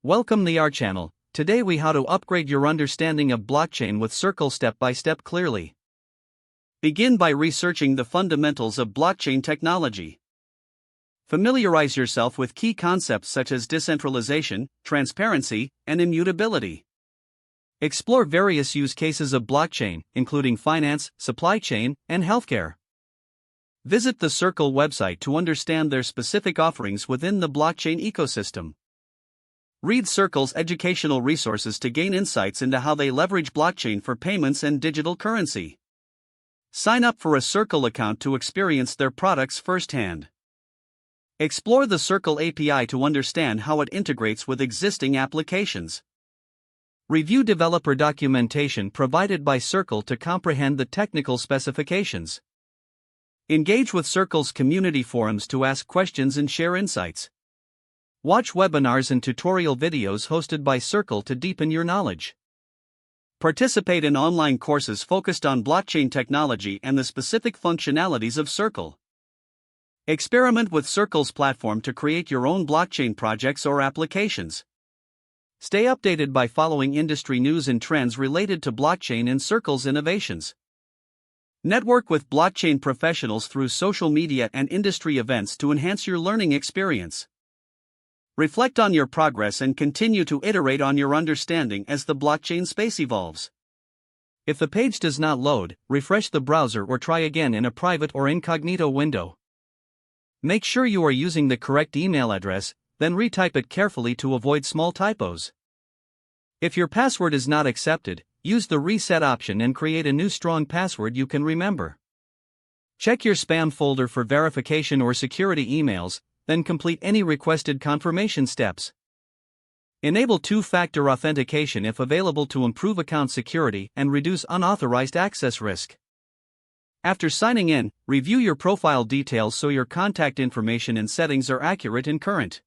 Welcome to our channel. Today we how to upgrade your understanding of blockchain with Circle step by step clearly. Begin by researching the fundamentals of blockchain technology. Familiarize yourself with key concepts such as decentralization, transparency, and immutability. Explore various use cases of blockchain, including finance, supply chain, and healthcare. Visit the Circle website to understand their specific offerings within the blockchain ecosystem. Read Circle's educational resources to gain insights into how they leverage blockchain for payments and digital currency. Sign up for a Circle account to experience their products firsthand. Explore the Circle API to understand how it integrates with existing applications. Review developer documentation provided by Circle to comprehend the technical specifications. Engage with Circle's community forums to ask questions and share insights. Watch webinars and tutorial videos hosted by Circle to deepen your knowledge. Participate in online courses focused on blockchain technology and the specific functionalities of Circle. Experiment with Circle's platform to create your own blockchain projects or applications. Stay updated by following industry news and trends related to blockchain and Circle's innovations. Network with blockchain professionals through social media and industry events to enhance your learning experience. Reflect on your progress and continue to iterate on your understanding as the blockchain space evolves. If the page does not load, refresh the browser or try again in a private or incognito window. Make sure you are using the correct email address, then retype it carefully to avoid small typos. If your password is not accepted, use the reset option and create a new strong password you can remember. Check your spam folder for verification or security emails, then complete any requested confirmation steps. Enable two-factor authentication if available to improve account security and reduce unauthorized access risk. After signing in, review your profile details so your contact information and settings are accurate and current.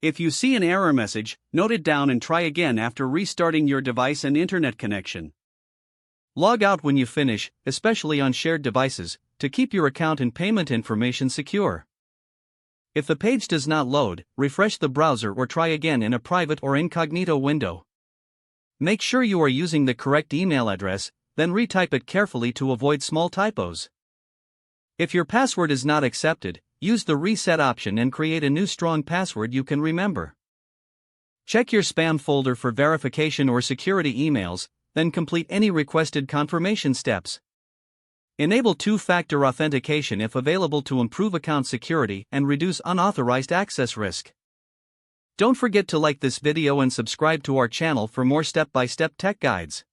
If you see an error message, note it down and try again after restarting your device and internet connection. Log out when you finish, especially on shared devices, to keep your account and payment information secure. If the page does not load, refresh the browser or try again in a private or incognito window. Make sure you are using the correct email address, then retype it carefully to avoid small typos. If your password is not accepted, use the reset option and create a new strong password you can remember. Check your spam folder for verification or security emails, then complete any requested confirmation steps. Enable two-factor authentication if available to improve account security and reduce unauthorized access risk. Don't forget to like this video and subscribe to our channel for more step-by-step tech guides.